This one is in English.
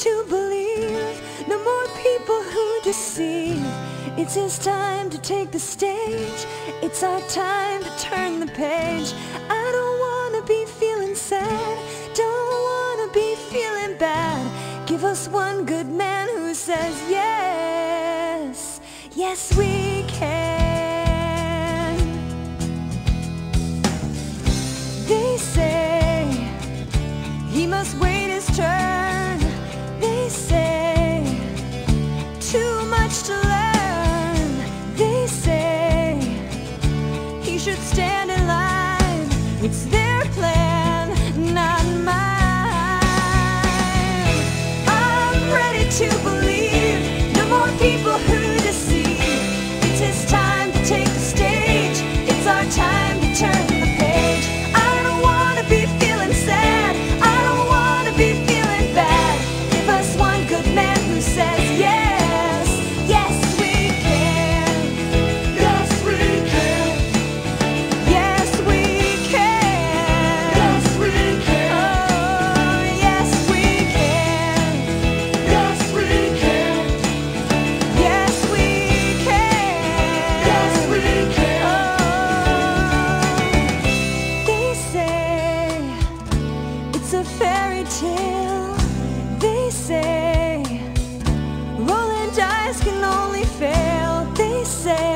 to believe, no more people who deceive. It's his time to take the stage. It's our time to turn the page. I don't wanna be feeling sad, don't wanna be feeling bad. Give us one good man who says yes, yes we can. They say he must wait his turn. They say too much to learn. They say he should stand in line. It's their plan, not mine. I'm ready to believe, no more people who deceive. It's his time to take the stage. It's our time to turn the page. I don't wanna be feeling sad, I don't wanna be feeling bad. Give us one good man who says yes, yes we can. Yes we can. Yes we can. Yes we can. Oh yes we can. Yes we can. Yes we can. Yes we can. Oh, they say it's a fairy tale. They say rolling dice can only fail. They say